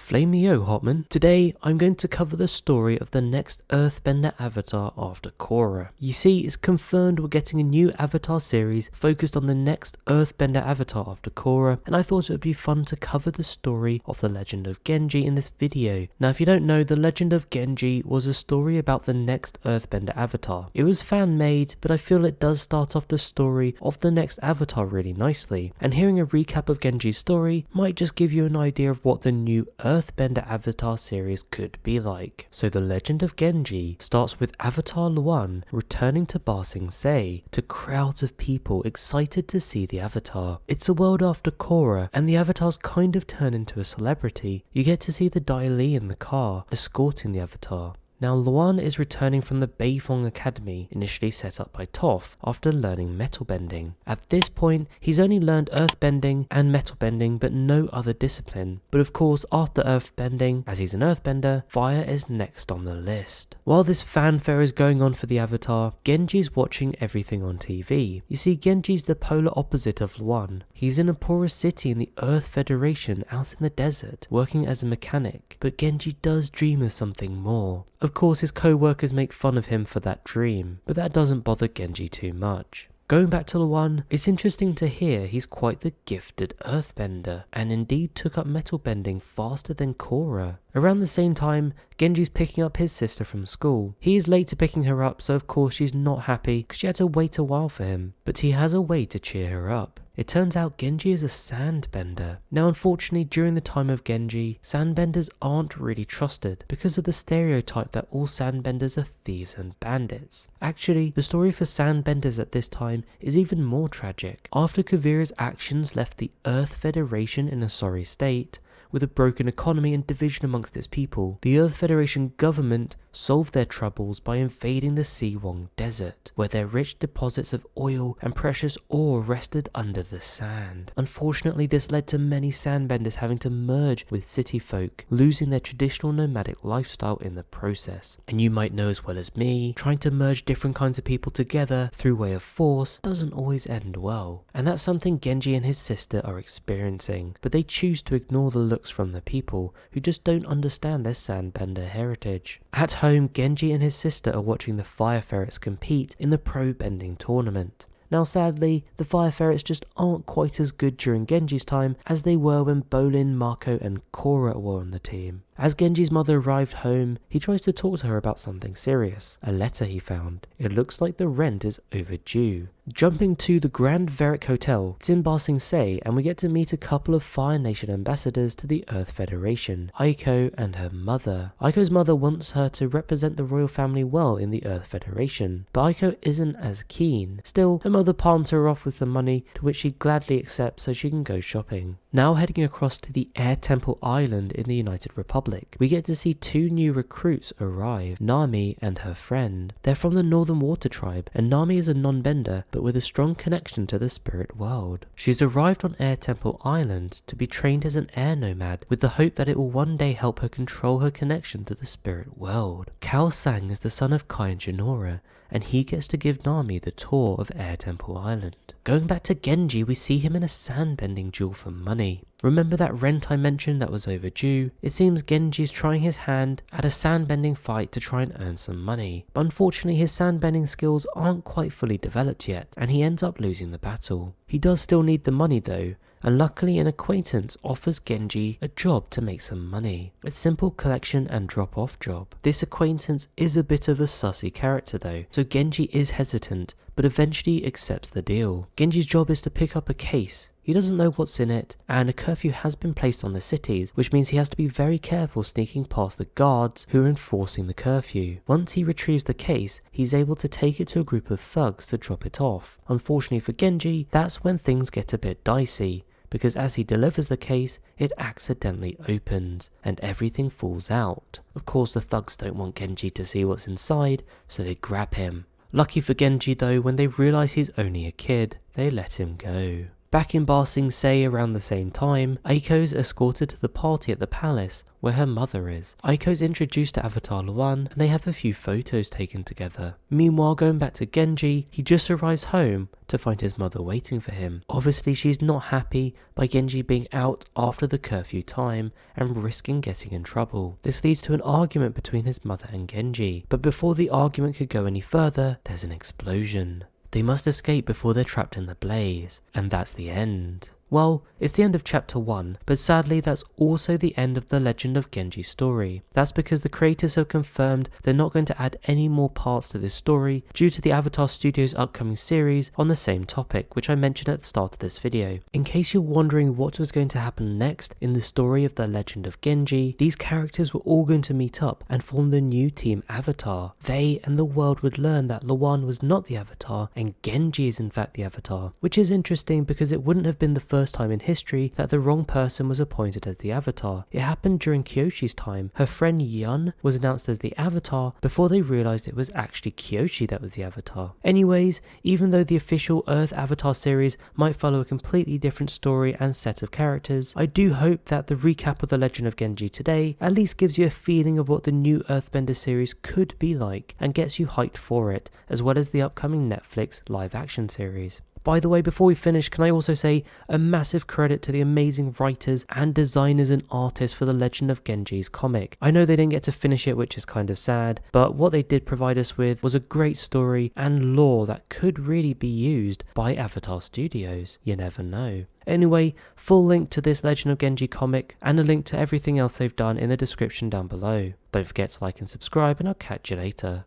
Flameo Hotman. Today I'm going to cover the story of the next Earthbender Avatar after Korra. You see, it's confirmed we're getting a new Avatar series focused on the next Earthbender Avatar after Korra, and I thought it would be fun to cover the story of the Legend of Genji in this video. Now if you don't know, the Legend of Genji was a story about the next Earthbender Avatar. It was fan made, but I feel it does start off the story of the next Avatar really nicely, and hearing a recap of Genji's story might just give you an idea of what the new Earthbender Avatar series could be like. So the Legend of Genji starts with Avatar Luan returning to Ba Sing Se to crowds of people excited to see the Avatar. It's a world after Korra, and the Avatars kind of turn into a celebrity. You get to see the Dai Li in the car escorting the Avatar. Now Luan is returning from the Beifong Academy, initially set up by Toph, after learning metal bending. At this point, he's only learned earthbending and metal bending, but no other discipline. But of course, after earthbending, as he's an earthbender, fire is next on the list. While this fanfare is going on for the Avatar, Genji's watching everything on TV. You see, Genji's the polar opposite of Luan. He's in a poorest city in the Earth Federation out in the desert, working as a mechanic. But Genji does dream of something more. Of course, his co-workers make fun of him for that dream, but that doesn't bother Genji too much. Going back to Luan, it's interesting to hear he's quite the gifted earthbender, and indeed took up metal bending faster than Korra. Around the same time, Genji's picking up his sister from school. He is late to picking her up, so of course she's not happy because she had to wait a while for him, but he has a way to cheer her up. It turns out Genji is a sandbender. Now unfortunately, during the time of Genji, sandbenders aren't really trusted because of the stereotype that all sandbenders are thieves and bandits. Actually, the story for sandbenders at this time is even more tragic. After Kuvira's actions left the Earth Federation in a sorry state, with a broken economy and division amongst its people, the Earth Federation government solved their troubles by invading the Siwong Desert, where their rich deposits of oil and precious ore rested under the sand. Unfortunately, this led to many sandbenders having to merge with city folk, losing their traditional nomadic lifestyle in the process. And you might know as well as me, trying to merge different kinds of people together through way of force doesn't always end well. And that's something Genji and his sister are experiencing, but they choose to ignore the looks from the people who just don't understand their sandbender heritage. At home, Genji and his sister are watching the fire ferrets compete in the pro bending tournament. Now sadly, the fire ferrets just aren't quite as good during Genji's time as they were when Bolin, Mako and Korra were on the team. As Genji's mother arrived home, he tries to talk to her about something serious, a letter he found. It looks like the rent is overdue. Jumping to the Grand Veric Hotel, it's in Ba Sing Se, and we get to meet a couple of Fire Nation ambassadors to the Earth Federation, Aiko and her mother. Aiko's mother wants her to represent the royal family well in the Earth Federation, but Aiko isn't as keen. Still, her mother palms her off with the money, to which she gladly accepts so she can go shopping. Now heading across to the Air Temple Island in the United Republic, we get to see two new recruits arrive, Nami and her friend. They're from the Northern Water Tribe, and Nami is a non-bender, but with a strong connection to the spirit world. She's arrived on Air Temple Island to be trained as an air nomad, with the hope that it will one day help her control her connection to the spirit world. Kao Sang is the son of Kai and Jinora, and he gets to give Nami the tour of Air Temple Island. Going back to Genji, we see him in a sandbending duel for money. Remember that rent I mentioned that was overdue? It seems Genji's trying his hand at a sandbending fight to try and earn some money, but unfortunately his sandbending skills aren't quite fully developed yet, and he ends up losing the battle. He does still need the money though, and luckily an acquaintance offers Genji a job to make some money. A simple collection and drop off job. This acquaintance is a bit of a sussy character though, so Genji is hesitant, but eventually accepts the deal. Genji's job is to pick up a case. He doesn't know what's in it, and a curfew has been placed on the cities, which means he has to be very careful sneaking past the guards who are enforcing the curfew. Once he retrieves the case, he's able to take it to a group of thugs to drop it off. Unfortunately for Genji, that's when things get a bit dicey, because as he delivers the case, it accidentally opens, and everything falls out. Of course the thugs don't want Genji to see what's inside, so they grab him. Lucky for Genji though, when they realise he's only a kid, they let him go. Back in Ba Sing Se around the same time, Aiko's escorted to the party at the palace where her mother is. Aiko's introduced to Avatar Luan and they have a few photos taken together. Meanwhile, going back to Genji, he just arrives home to find his mother waiting for him. Obviously, she's not happy by Genji being out after the curfew time and risking getting in trouble. This leads to an argument between his mother and Genji, but before the argument could go any further, there's an explosion. They must escape before they're trapped in the blaze, and that's the end. Well, it's the end of chapter 1, but sadly that's also the end of the Legend of Genji story. That's because the creators have confirmed they're not going to add any more parts to this story due to the Avatar Studios' upcoming series on the same topic, which I mentioned at the start of this video. In case you're wondering what was going to happen next in the story of the Legend of Genji, these characters were all going to meet up and form the new Team Avatar. They and the world would learn that Luan was not the Avatar and Genji is in fact the Avatar, which is interesting because it wouldn't have been the first time in history that the wrong person was appointed as the Avatar. It happened during Kyoshi's time. Her friend Yun was announced as the Avatar before they realized it was actually Kyoshi that was the Avatar. Anyways, even though the official Earth Avatar series might follow a completely different story and set of characters, I do hope that the recap of the Legend of Genji today at least gives you a feeling of what the new Earthbender series could be like and gets you hyped for it, as well as the upcoming Netflix live action series. By the way, before we finish, can I also say a massive credit to the amazing writers and designers and artists for the Legend of Genji's comic. I know they didn't get to finish it, which is kind of sad, but what they did provide us with was a great story and lore that could really be used by Avatar Studios. You never know. Anyway, full link to this Legend of Genji comic and a link to everything else they've done in the description down below. Don't forget to like and subscribe, and I'll catch you later.